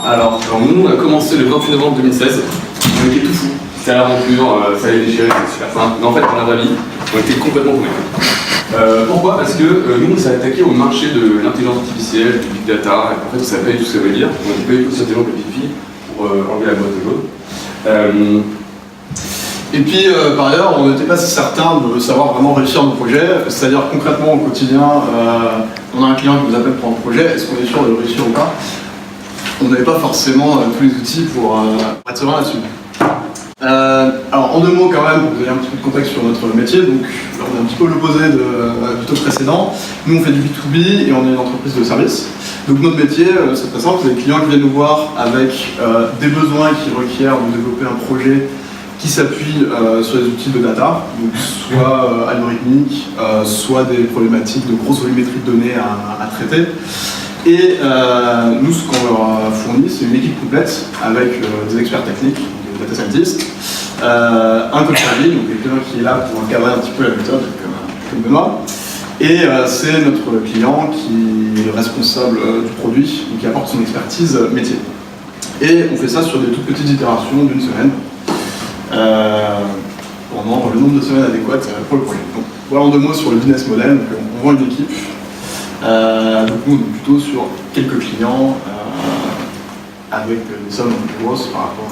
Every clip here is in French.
Alors, nous, on a commencé le 28 novembre 2016. On était tout fous. C'était l'aventure, ça allait déchirer, c'était super simple. Mais en fait, dans la vraie vie, on était complètement convaincus. Pourquoi? Parce que nous, on s'est attaqué au marché de l'intelligence artificielle, du big data, et en fait, on savait pas du tout ce que ça veut dire. On n'était pas du tout aussi intelligent que Pipi pour enlever la boîte jaune. Et puis, par ailleurs, on n'était pas si certain de savoir vraiment réussir nos projets. C'est-à-dire, concrètement, au quotidien, on a un client qui nous appelle pour un projet, est-ce qu'on est sûr de réussir ou pas? On n'avait pas forcément tous les outils pour être serein là-dessus. Alors, en deux mots, quand même, pour vous donner un petit peu de contexte sur notre métier, donc, on est un petit peu l'opposé du taux précédent. Nous, on fait du B2B et on est une entreprise de service. Donc, notre métier, c'est très simple, c'est des clients qui viennent nous voir avec des besoins qui requièrent de développer un projet qui s'appuie sur des outils de data, donc soit algorithmiques, soit des problématiques de grosse volumétrie de données à traiter. Et nous, ce qu'on leur fournit, c'est une équipe complète avec des experts techniques, des data scientists, un coach en ligne, donc quelqu'un qui est là pour encadrer un petit peu la méthode, comme Benoît. Et c'est notre client qui est le responsable du produit, donc qui apporte son expertise métier. Et on fait ça sur des toutes petites itérations d'une semaine. Pendant le nombre de semaines adéquates pour le projet. Donc, voilà en deux mots sur le business model. Donc, on vend une équipe. Donc nous, on est plutôt sur quelques clients avec des sommes un peu plus grosses par rapport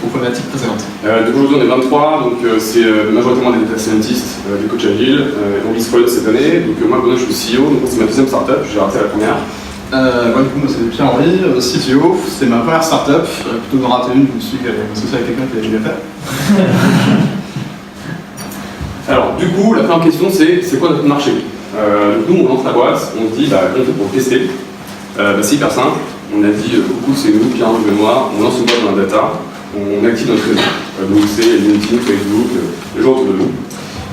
aux problématiques précédentes. Donc aujourd'hui, on est 23, donc c'est majoritairement des data scientists, des coachs agiles. On vise Freud cette année. Donc moi, Benoît, je suis CEO, donc c'est ma deuxième startup, j'ai raté la première. Du coup, moi c'est Pierre-Henri, CTO, c'est ma première startup, plutôt d'en rater une, je me suis associé avec quelqu'un qui l'avait déjà fait. Alors, du coup, la première question c'est quoi notre marché? Nous, on lance la boîte, on se dit, on fait pour tester. C'est hyper simple, on a dit, coucou, c'est nous, Pierre-Henri, Benoît, on lance une boîte dans la data, on active notre réseau. Donc c'est LinkedIn, Facebook, les gens autour de nous.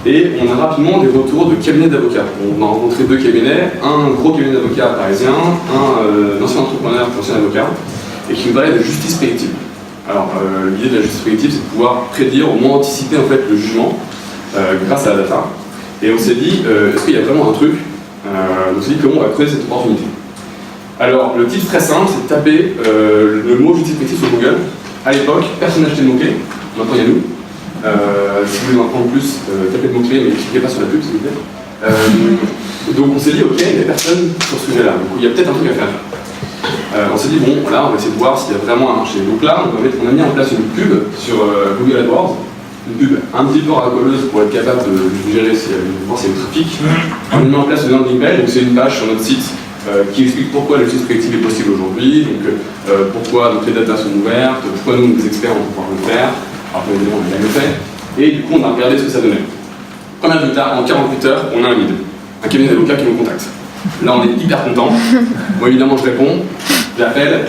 Et on a rapidement des retours de cabinets d'avocats. On a rencontré deux cabinets, un gros cabinet d'avocats parisien, un ancien entrepreneur, un ancien avocat, et qui nous parlait de justice prédictive. Alors, l'idée de la justice prédictive, c'est de pouvoir prédire, au moins anticiper en fait, le jugement grâce à la data. Et on s'est dit, est-ce qu'il y a vraiment un truc? On s'est dit, comment on va creuser cette opportunité? Alors, le titre très simple, c'est de taper le mot justice prédictive sur Google. À l'époque, personne n'achetait le mot-clé, maintenant il y a nous. Si vous voulez en apprendre plus, tapez le mot-clé, mais ne cliquez pas sur la pub, s'il vous plaît. Donc on s'est dit, ok, il n'y a personne sur ce sujet-là, donc il y a peut-être un truc à faire. On s'est dit, bon, là, on va essayer de voir s'il y a vraiment un marché. Donc là, on a mis en place une pub sur Google AdWords, une pub un petit peu racoleuse pour être capable de gérer, voir s'il y a du trafic. On a mis en place une landing page, donc c'est une page sur notre site qui explique pourquoi la justice prédictive est possible aujourd'hui, donc pourquoi donc les datas sont ouvertes, pourquoi nous, les experts, on peut pouvoir le faire. Alors, évidemment, on l'a jamais fait. Et du coup, on a regardé ce que ça donnait. Premier résultat, en 48 heures, on a un lead. Un cabinet d'avocats qui nous contacte. Là, on est hyper content. Moi, évidemment, je réponds, j'appelle,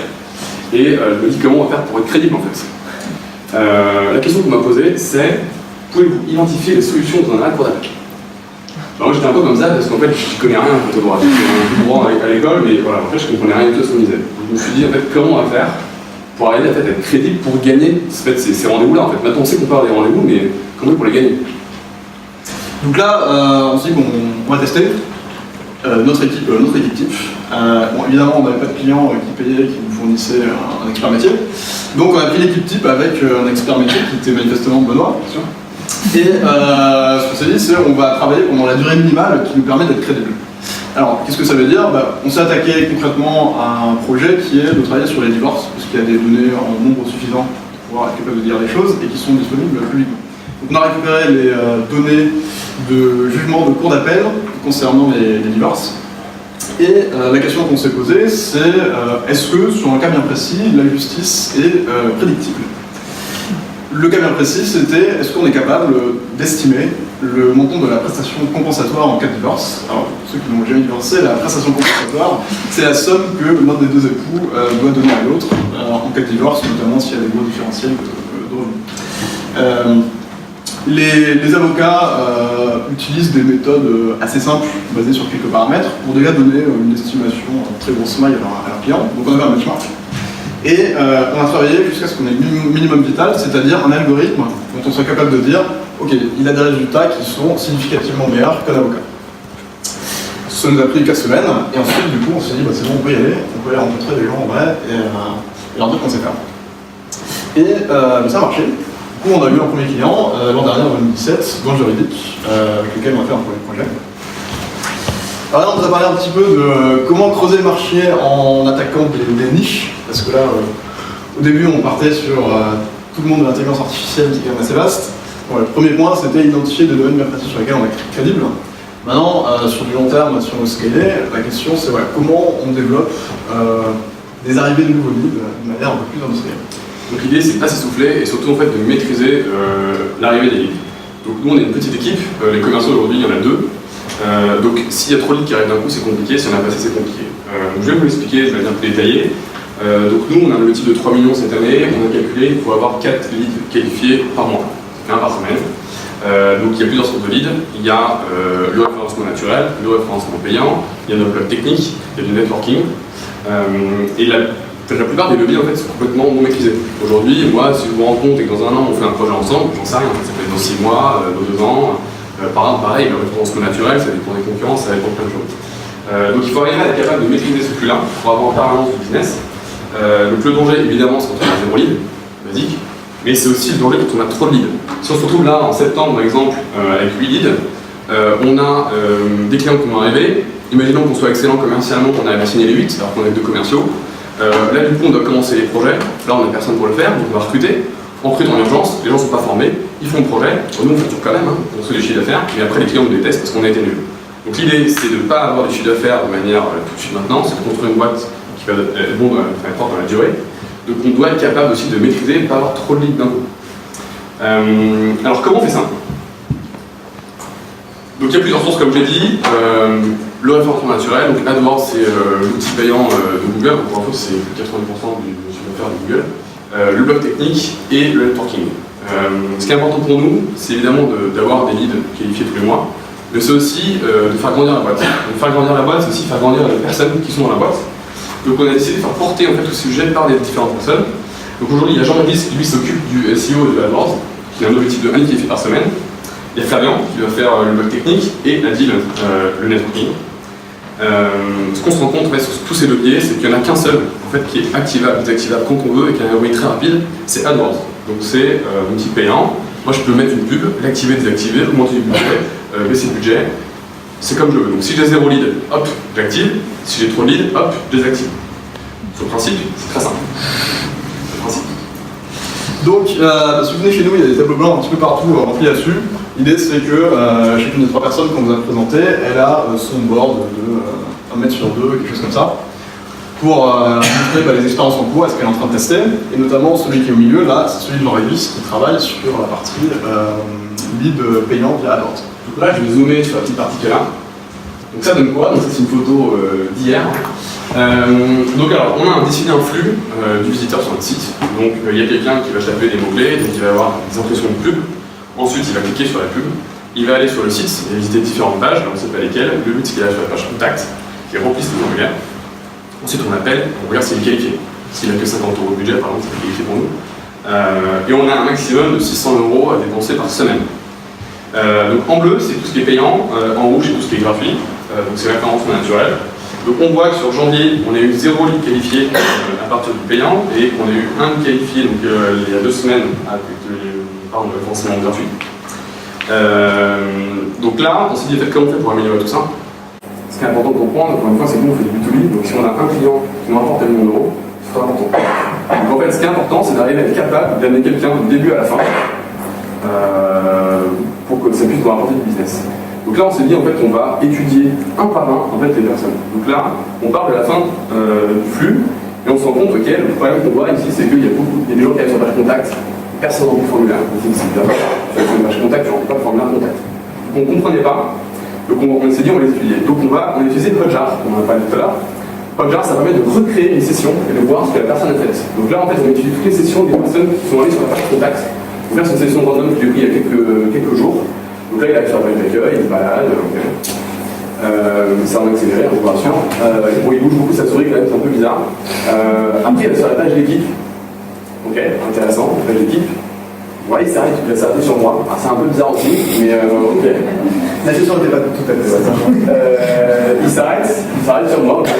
et je me dis comment on va faire pour être crédible, en fait. La question qu'on m'a posée, c'est pouvez-vous identifier les solutions dans un cours d'attaque? Moi, j'étais un peu comme ça, parce qu'en fait, je connais rien en droit. J'ai fait un droit à l'école, mais voilà, en fait, je comprenais rien du tout à ce qu'on disait. Je me suis dit, en fait, comment on va faire pour arriver à être crédible pour gagner ces rendez-vous-là. En fait. Maintenant, on sait qu'on parle des rendez-vous, mais comment pour les gagner? Donc là, on se dit, bon, on va tester notre équipe type. Bon, évidemment, on n'avait pas de clients qui payaient, qui nous fournissaient un expert métier. Donc on a pris l'équipe type avec un expert métier qui était manifestement Benoît, bien sûr. Et ce qu'on s'est dit, c'est qu'on va travailler pendant la durée minimale qui nous permet d'être crédible. Alors, qu'est-ce que ça veut dire? On s'est attaqué concrètement à un projet qui est de travailler sur les divorces, parce qu'il y a des données en nombre suffisant pour pouvoir être capable de dire les choses et qui sont disponibles publiquement. Donc on a récupéré les données de jugement de cour d'appel concernant les divorces. Et la question qu'on s'est posée, c'est est-ce que, sur un cas bien précis, la justice est prédictible? Le cas bien précis, c'était est-ce qu'on est capable d'estimer le montant de la prestation compensatoire en cas de divorce. Alors, pour ceux qui n'ont jamais divorcé, la prestation compensatoire, c'est la somme que l'un des deux époux doit donner à l'autre en cas de divorce, notamment s'il y a des gros différentiels de revenus. Les avocats utilisent des méthodes assez simples, basées sur quelques paramètres, pour déjà donner une estimation très grosse maille à leur client. Donc on avait un benchmark. Et on a travaillé jusqu'à ce qu'on ait le minimum vital, c'est-à-dire un algorithme dont on soit capable de dire ok, il a des résultats qui sont significativement meilleurs qu'un avocat. Ça nous a pris 4 semaines, et ensuite, du coup, on s'est dit, bah, c'est bon, on peut y aller rencontrer des gens en vrai, et leur dire qu'on sait faire. Et ça a marché. Du coup, on a eu un premier client l'an dernier, en 2017, dans le juridique, avec lequel on a fait un premier projet. Alors là, on nous a parlé un petit peu de comment creuser le marché en attaquant des niches, parce que là, au début, on partait sur tout le monde de l'intelligence artificielle, qui est quand même assez vaste. Bon, le premier point, c'était identifier des domaines bien précis sur lesquels on est crédible. Maintenant, sur du long terme, sur le scaler, la question c'est comment on développe des arrivées de nouveaux leads de manière un peu plus industrielle. Donc l'idée c'est de ne pas s'essouffler et surtout en fait de maîtriser l'arrivée des leads. Donc nous on est une petite équipe, les commerciaux aujourd'hui il y en a 2. Donc s'il y a trop de leads qui arrivent d'un coup c'est compliqué, si on a pas assez c'est compliqué. Je vais vous l'expliquer de manière plus détaillée. Donc nous on a un objectif de 3 millions cette année, on a calculé qu'il faut avoir 4 leads qualifiés par mois, un par semaine. Donc il y a plusieurs sortes de leads, il y a le référencement naturel, le référencement payant, il y a notre blog technique, il y a du networking, et la plupart des leviers en fait sont complètement non maîtrisés. Aujourd'hui, moi, si je vous rends compte et que dans un an on fait un projet ensemble, j'en sais rien, ça peut être dans 6 mois, dans 2 ans, pareil, le référencement naturel, ça dépend des concurrents, ça dépend de plein de choses. Donc il faut arriver à être capable de maîtriser ce flux-là pour avoir en permanence du business. Donc le danger, évidemment, c'est quand on a 0 lead, basique, mais c'est aussi le danger quand on a trop de leads. Si on se retrouve là en septembre, par exemple, avec 8 leads, on a des clients qui vont arriver. Imaginons qu'on soit excellent commercialement, qu'on arrive à signer les 8, alors qu'on a 2 commerciaux. Là, du coup, on doit commencer les projets. Là, on n'a personne pour le faire, donc on va recruter. On recrute en urgence, les gens ne sont pas formés, ils font le projet. Nous, on facture quand même, on fait des chiffres d'affaires, mais après, les clients nous détestent parce qu'on a été nuls. Donc l'idée, c'est de ne pas avoir des chiffres d'affaires de manière tout de suite maintenant, c'est de construire une boîte qui va être forte dans la durée. Donc on doit être capable aussi de maîtriser et de ne pas avoir trop de leads d'un coup. Alors comment on fait ça? Donc il y a plusieurs sources comme j'ai dit. Le référencement naturel, donc AdWords c'est l'outil payant de Google, pour info c'est 80% du chiffre d'affaires de Google. Le blog technique et le networking. Ce qui est important pour nous, c'est évidemment d'avoir des leads qualifiés tous les mois, mais c'est aussi de faire grandir la boîte. Donc faire grandir la boîte, c'est aussi faire grandir les personnes qui sont dans la boîte. Donc on a décidé de faire porter en fait tous ces sujets par des différentes personnes. Donc aujourd'hui, il y a Jean-Baptiste qui lui s'occupe du SEO et de AdWords, qui a un objectif de 1 qualifié par semaine. Il y a Fabien qui va faire le blog technique et Nadil le networking. Ce qu'on se rend compte sur tous ces leviers, c'est qu'il n'y en a qu'un seul en fait, qui est activable, désactivable quand on veut et qui a un ROI très rapide, c'est AdWords. Donc c'est un outil payant. Moi je peux mettre une pub, l'activer, désactiver, augmenter le budget, baisser le budget. C'est comme je veux. Donc si j'ai 0 lead, hop, j'active. Si j'ai trop de lead, hop, je désactive. Sur le principe, c'est très simple. C'est le principe. Donc, si vous venez chez nous, il y a des tableaux blancs un petit peu partout remplis là-dessus. L'idée, c'est que chacune des 3 personnes qu'on vous a présentées, elle a son board de 1 mètre sur 2, quelque chose comme ça, pour montrer les expériences en cours, est-ce qu'elle est en train de tester. Et notamment, celui qui est au milieu, là, c'est celui de Jean-Régis qui travaille sur la partie lead payant via AdWords. Donc là, je vais zoomer sur la petite partie là. Donc ça donne quoi? Donc ça, c'est une photo d'hier. Donc alors, on a défini un flux du visiteur sur notre site. Donc il y a quelqu'un qui va taper des mots-clés, donc il va avoir des impressions de pub. Ensuite, il va cliquer sur la pub. Il va aller sur le site, il va visiter différentes pages, on ne sait pas lesquelles. Le but, c'est qu'il aille sur la page contact, qu'il remplisse le formulaire. Ensuite, on appelle, on regarde s'il est qualifié. S'il n'a que 50 € de budget, par exemple, c'est qualifié pour nous. Et on a un maximum de 600 € à dépenser par semaine. Donc en bleu, c'est tout ce qui est payant, en rouge, c'est tout ce qui est gratuit, donc c'est référencement naturel. Donc on voit que sur janvier, on a eu 0 lead qualifié à partir du payant, et on a eu 1 qualifié donc, il y a 2 semaines avec le référencement gratuit. Donc là, on s'est dit comment on fait pour améliorer tout ça. Ce qui est important de comprendre, encore une fois, c'est que nous on fait du B2B, donc si on a un client qui nous rapporte tellement d'euros, c'est très important. Donc en fait, ce qui est important, c'est d'arriver à être capable d'amener quelqu'un du début à la fin pour que ça puisse nous rapporter du business. Donc là, on s'est dit, en fait, on va étudier un par un, en fait, les personnes. Donc là, on part de la fin du flux, et on se rend compte, ok, le problème qu'on voit ici, c'est qu'il y a des gens qui arrivent sur la page contact, personne n'a remplit le formulaire. Donc c'est bien, tu vas sur une page contact, tu ne remplis pas le formulaire contact. Donc on ne comprenait pas, donc on s'est dit, on va les étudier. Donc on a utilisé Hotjar, on en a parlé tout à l'heure. Hotjar, ça permet de recréer une session et de voir ce que la personne a fait. Donc là, en fait, on étudie toutes les sessions des personnes qui sont allées sur la page contact. On va faire une session random que j'ai pris il y a quelques jours. Donc là, il a sur la page d'accueil, il se balade, ça en accéléré, en opération. Bon, il bouge beaucoup sa souris, quand même, c'est un peu bizarre. Après, il va sur la page d'équipe. Ok, intéressant, la page d'équipe. Ouais, il s'arrête, il a s'arrêté sur moi. Ah, c'est un peu bizarre aussi, mais ok. La session n'était pas tout à fait. Il s'arrête sur moi, il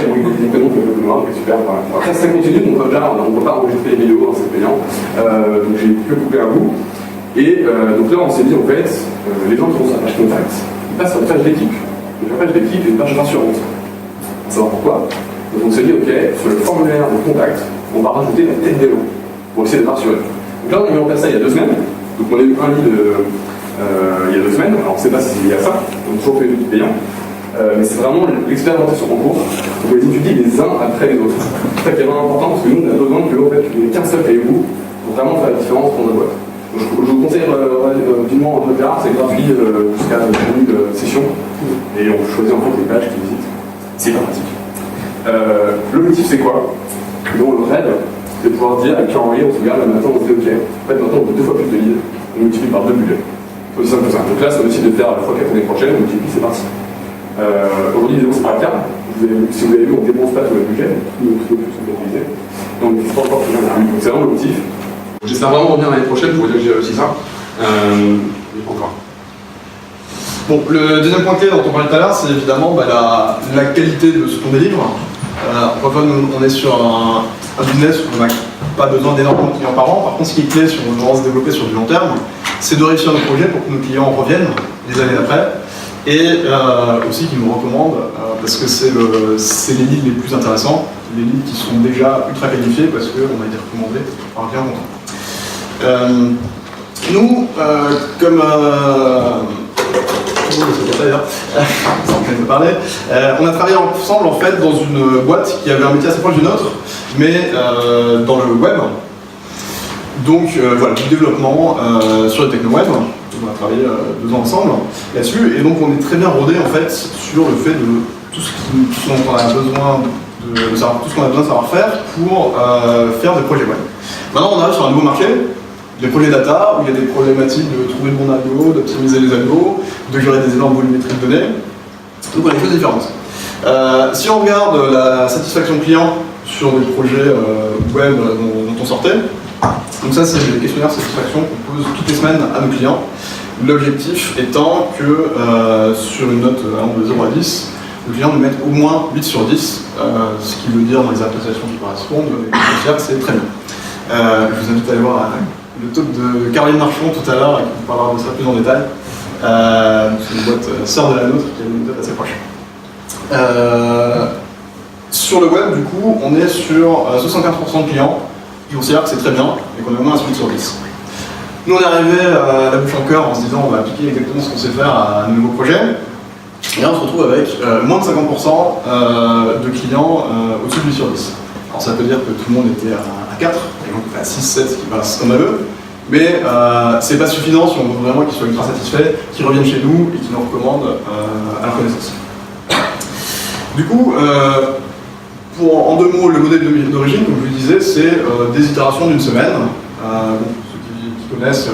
dit que non, que moi, ok, super. Voilà. Après, ça continue, donc déjà, on ne peut pas enregistrer les vidéos, hein, c'est payant. Donc j'ai pu couper un bout. Et donc là, on s'est dit, en fait, les gens qui ont sur la page contact, ils passent sur la page d'équipe. Donc la page d'équipe est une page rassurante. On va savoir pourquoi. Donc on s'est dit, ok, sur le formulaire de contact, on va rajouter la tête des gens pour essayer de rassurer. Donc là, on a mis en place ça il y a 2 semaines. Donc on a eu un lead il y a 2 semaines. Alors on ne sait pas s'il y a ça, on a toujours fait des payants. Mais c'est vraiment l'expérimentation en cours. On les étudie les uns après les autres. C'est ça qui est vraiment important parce que nous, on a besoin que, en fait, qu'il n'y ait qu'un seul cahier-vous pour vraiment faire la différence pour notre boîte. Donc, je vous conseille vivement un peu tard, c'est gratuit jusqu'à la session. Et on choisit en fait les pages qui visitent. C'est hyper pratique. L'objectif, c'est quoi? Donc, le rêve, c'est de pouvoir dire à qui envoyer, on se regarde, là maintenant on fait OK. En fait, maintenant on veut 2 fois plus de leads, on multiplie par 2 budgets. C'est aussi simple que ça. Donc là, c'est aussi de faire à la fois 4 l'année prochaine, on multiplie, c'est parti. Aujourd'hui, évidemment, c'est pas le cas. Si vous avez vu, on ne dépense pas tout le budget, nous, tout le plus on peut utiliser. Donc, c'est pas encore très bien. Donc, c'est vraiment l'objectif. J'espère vraiment revenir l'année prochaine pour vous dire que j'ai réussi ça. Mais pas encore. Bon, le deuxième point clé dont on parlait tout à l'heure, c'est évidemment la qualité de ce qu'on délivre. Encore une fois, on est sur un business où on n'a pas besoin d'énormément de clients par an. Par contre, ce qui est clé si on veut vraiment se développer sur du long terme, c'est de réussir nos projets pour que nos clients reviennent les années d'après. Et aussi qu'ils nous recommandent, parce que c'est les leads les plus intéressants, les leads qui sont déjà ultra qualifiés parce qu'on a été recommandés par un client content. Nous, comme on a travaillé ensemble en fait dans une boîte qui avait un métier assez proche du nôtre, mais dans le web. Donc voilà, du développement sur le techno-web. On a travaillé 2 ans ensemble là-dessus, et donc on est très bien rodé en fait sur le fait de tout ce qu'on a besoin de savoir, tout ce qu'on a besoin de savoir faire pour faire des projets web. Maintenant on arrive sur un nouveau marché, les projets data, où il y a des problématiques de trouver le bon algo, d'optimiser les algos, de gérer des énormes volumétries de données. Donc on a des choses différentes. Si on regarde la satisfaction client sur des projets web dont on sortait, donc ça c'est des questionnaires de satisfaction qu'on pose toutes les semaines à nos clients. L'objectif étant que sur une note allant de 0 à 10, le client nous mette au moins 8 sur 10, ce qui veut dire dans les appréciations qui correspondent, et que c'est très bien. Je vous invite à aller voir le talk de Caroline Marchand tout à l'heure, qui vous parlera de ça plus en détail. C'est une boîte sœur de la nôtre qui a une note assez proche. Sur le web, du coup, on est sur 75% de clients qui considèrent que c'est très bien et qu'on a au moins un 8 sur 10. Nous, on est arrivé à la bouche en cœur en se disant on va appliquer exactement ce qu'on sait faire à nos nouveaux projets. Et là, on se retrouve avec moins de 50% de clients au-dessus de 8 sur 10. Alors ça veut dire que tout le monde était à 4, et donc à 6, 7 qui passent comme à eux. Mais c'est pas suffisant si on veut vraiment qu'ils soient ultra satisfaits, qu'ils reviennent chez nous et qu'ils nous recommandent à leur connaissance. Du coup, en 2 mots, le modèle d'origine, comme je vous disais, c'est des itérations d'une semaine. Ceux qui connaissent,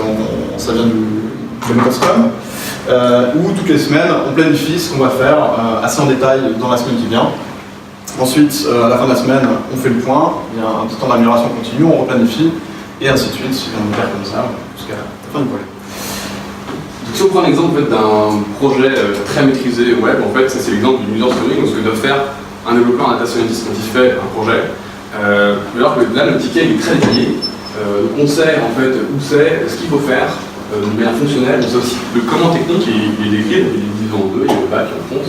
ça vient de méthode Scrum, où toutes les semaines, on planifie ce qu'on va faire assez en détail dans la semaine qui vient. Ensuite, à la fin de la semaine, on fait le point, il y a un petit temps d'amélioration continue, on replanifie, et ainsi de suite, on opère comme ça jusqu'à la fin du projet. Donc, si on prend l'exemple en fait, d'un projet très maîtrisé web, en fait, ça c'est l'exemple du user story, donc ce que doit faire un développeur, un data scientist quand il fait un projet. Alors que là, le ticket il est très détaillé, on sait en fait où c'est, ce qu'il faut faire, de manière fonctionnelle, on sait aussi le comment technique il est décrit, donc il est divisé en 2, il y a le back et le front.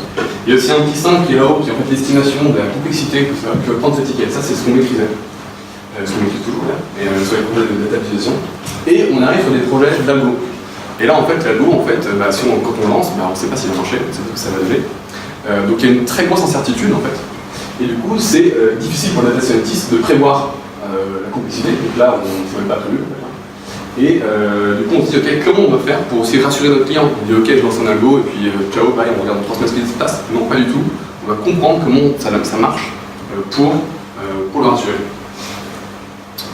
Il y a aussi un petit 5 qui est là-haut, qui est en fait l'estimation de la complexité que ça va prendre cette étiquette. Ça, c'est ce qu'on maîtrisait. Ce qu'on maîtrise toujours, là, et sur les projets de data visualisation. Et on arrive sur des projets d'algo. Et là, en fait, l'algo, en fait, quand on lance, on ne sait pas s'il va marcher, on ne sait pas ce que ça va donner. Donc il y a une très grosse incertitude, en fait. Et du coup, c'est difficile pour le data scientist de prévoir la complexité. Donc là, on ne savait pas prévu. Et du coup, on se dit, ok, comment on va faire pour aussi rassurer notre client? On dit, ok, je lance un algo, et puis ciao, bye, on regarde 3 semaines ce qui se passe. Non, pas du tout. On va comprendre comment ça marche pour le rassurer.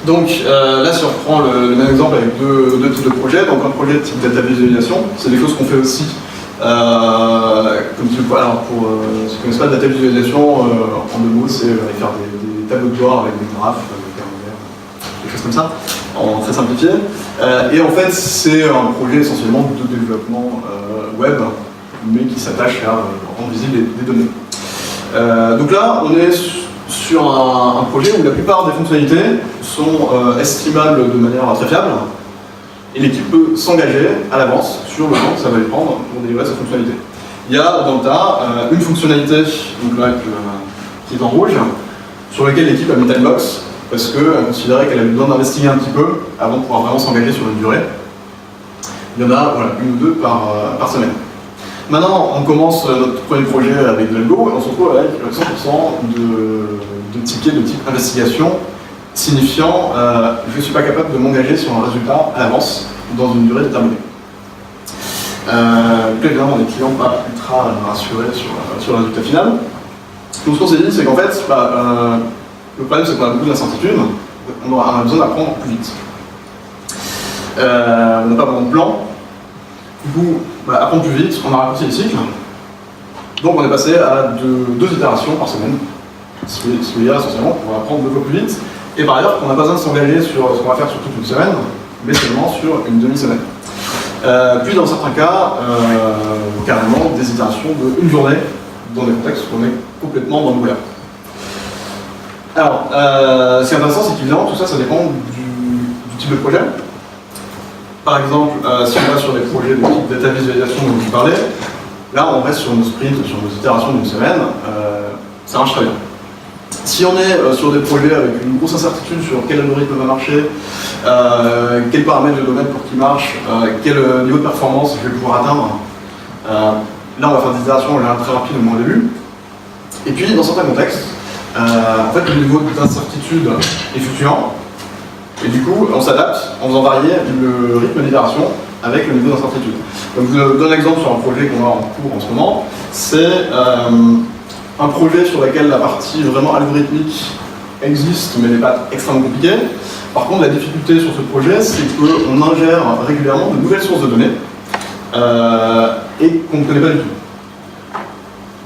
Donc là, si on reprend le même exemple avec deux types de projets, donc un projet de type data visualisation, c'est des choses qu'on fait aussi. Comme tu le vois, alors pour ceux qui ne connaissent pas, data visualisation, en 2 mots, c'est aller faire des tableaux de bord avec des graphes, des choses comme ça, en très simplifié. Et en fait, c'est un projet essentiellement de développement web, mais qui s'attache à rendre visibles des données. Donc là, on est sur un projet où la plupart des fonctionnalités sont estimables de manière très fiable, et l'équipe peut s'engager à l'avance sur le temps que ça va lui prendre pour délivrer cette fonctionnalité. Il y a dans le tas une fonctionnalité donc là, qui est en rouge, sur laquelle l'équipe a mis timebox, parce qu'elle considérait qu'elle avait besoin d'investiguer un petit peu avant de pouvoir vraiment s'engager sur une durée. Il y en a voilà, une ou deux par semaine. Maintenant, on commence notre premier projet avec de l'algo et on se retrouve avec 100% de tickets de type investigation, signifiant je ne suis pas capable de m'engager sur un résultat à l'avance dans une durée déterminée. Donc évidemment, les clients pas ultra rassurés sur le résultat final. Donc ce qu'on s'est dit, c'est qu'en fait, le problème c'est qu'on a beaucoup d'incertitudes, on a besoin d'apprendre plus vite. On n'a pas vraiment de plan. Du coup, apprendre plus vite, on a raccourci les cycles. Donc on est passé à deux itérations par semaine, ce qui est essentiellement pour apprendre 2 fois plus vite. Et par ailleurs, on n'a pas besoin de s'engager sur ce qu'on va faire sur toute une semaine, mais seulement sur une demi-semaine. Puis dans certains cas, carrément des itérations de une journée, dans des contextes où on est complètement dans le brouillard. Alors, ce qui est intéressant, c'est qu'évidemment, tout ça, ça dépend du type de projet. Par exemple, si on va sur des projets de type data visualisation dont je vous parlais, là, on reste sur nos sprints, sur nos itérations d'une semaine, ça marche très bien. Si on est sur des projets avec une grosse incertitude sur quel algorithme va marcher, quels paramètres de domaine pour qu'il marche, quel niveau de performance je vais pouvoir atteindre, là, on va faire des itérations très rapides au moins au début. Et puis, dans certains contextes, en fait, le niveau d'incertitude est fluctuant. Et du coup, on s'adapte en faisant varier le rythme d'itération avec le niveau d'incertitude. Donc, je vous donne un exemple sur un projet qu'on a en cours en ce moment. C'est un projet sur lequel la partie vraiment algorithmique existe, mais n'est pas extrêmement compliquée. Par contre, la difficulté sur ce projet, c'est qu'on ingère régulièrement de nouvelles sources de données et qu'on ne connaît pas du tout.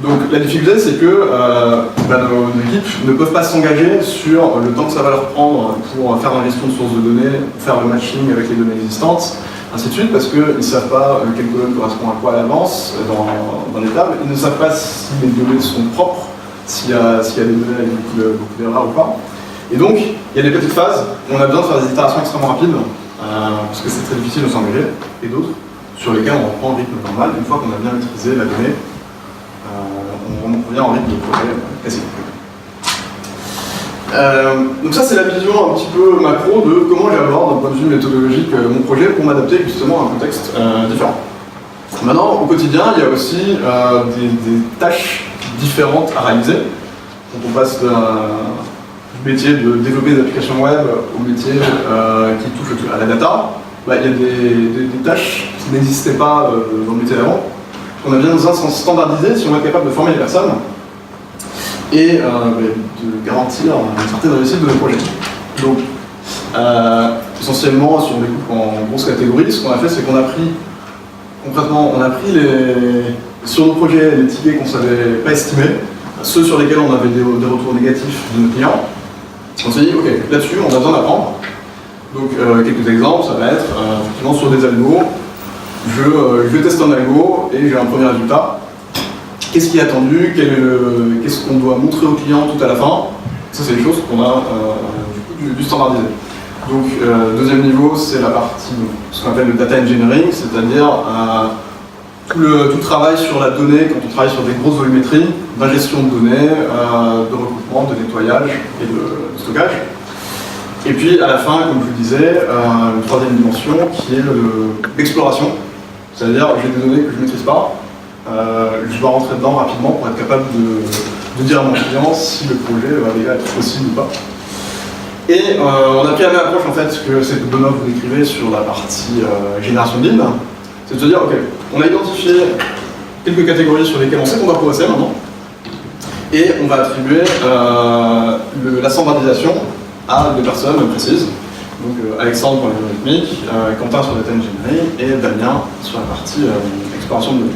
Donc la difficulté, c'est que nos équipes ne peuvent pas s'engager sur le temps que ça va leur prendre pour faire la gestion de sources de données, faire le matching avec les données existantes, ainsi de suite, parce qu'ils ne savent pas quelle colonne correspond à quoi à l'avance dans les tables, ils ne savent pas si les données sont propres, s'il y a des données avec beaucoup d'erreurs ou pas. Et donc, il y a des petites phases où on a besoin de faire des itérations extrêmement rapides, parce que c'est très difficile de s'engager, et d'autres sur lesquelles on reprend le rythme normal une fois qu'on a bien maîtrisé la donnée. On revient en rythme de projet classique. Donc ça, c'est la vision un petit peu macro de comment j'aborde d'un point de vue méthodologique mon projet pour m'adapter justement à un contexte différent. Maintenant, au quotidien, il y a aussi des tâches différentes à réaliser. Quand on passe du métier de développer des applications web au métier qui touche à la data, il y a des tâches qui n'existaient pas dans le métier d'avant. On a bien besoin de standardiser si on est capable de former les personnes et de garantir une certaine réussite de nos projets. Donc, essentiellement, si on découpe en grosses catégories, ce qu'on a fait, c'est qu'on a pris, concrètement, sur nos projets, les tickets qu'on ne savait pas estimer, ceux sur lesquels on avait des retours négatifs de nos clients. On s'est dit, ok, là-dessus, on a besoin d'apprendre. Donc, quelques exemples, ça va être, effectivement, sur des algos, je teste un algo et j'ai un premier résultat. Qu'est-ce qui est attendu? Qu'est-ce qu'on doit montrer au client tout à la fin? Ça, c'est des choses qu'on a du standardisé. Donc, deuxième niveau, c'est la partie, ce qu'on appelle le data engineering, c'est-à-dire tout le travail sur la donnée quand on travaille sur des grosses volumétries, d'ingestion de données, de recoupement, de nettoyage et de stockage. Et puis, à la fin, comme je vous disais, une troisième dimension qui est l'exploration. C'est-à-dire, j'ai des données que je ne maîtrise pas, je dois rentrer dedans rapidement pour être capable de dire à mon client si le projet va être possible ou pas. Et on a pris la même approche en fait que c'est que Benoît vous décrivez sur la partie génération de lignes. C'est de se dire, ok, on a identifié quelques catégories sur lesquelles on sait qu'on doit progresser maintenant, et on va attribuer la standardisation à des personnes précises. Donc Alexandre pour l'algorithmique, Quentin sur la data engineering et Damien sur la partie exploration de données.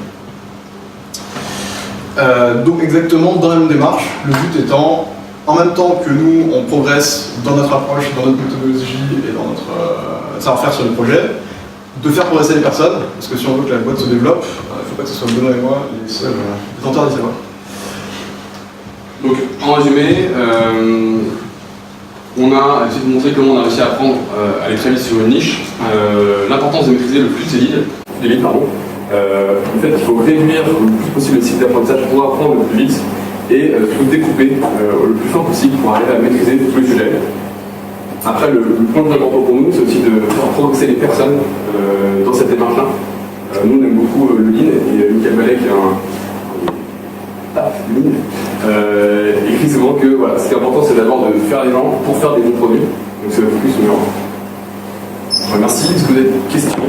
Donc exactement dans la même démarche, le but étant, en même temps que nous on progresse dans notre approche, dans notre méthodologie et dans notre savoir-faire sur le projet, de faire progresser les personnes, parce que si on veut que la boîte se développe, il ne faut pas que ce soit Benoît et moi les seuls détenteurs des savoirs. Donc, en résumé, on a essayé de vous montrer comment on a réussi à apprendre à aller très vite sur une niche, l'importance de maîtriser le flux des leads, le fait qu'il faut réduire le plus possible le cycle d'apprentissage pour apprendre le plus vite et tout découper le plus fort possible pour arriver à maîtriser tous les sujets. Après, le point très important pour nous, c'est aussi de faire progresser les personnes dans cette démarche-là. Nous, on aime beaucoup le Lean, et Michael Ballet, qui est écrit souvent que voilà, ce qui est important, c'est d'abord de faire les gens pour faire des bons produits. Donc c'est le focus numéro 1. Merci. Est-ce que vous avez des questions ?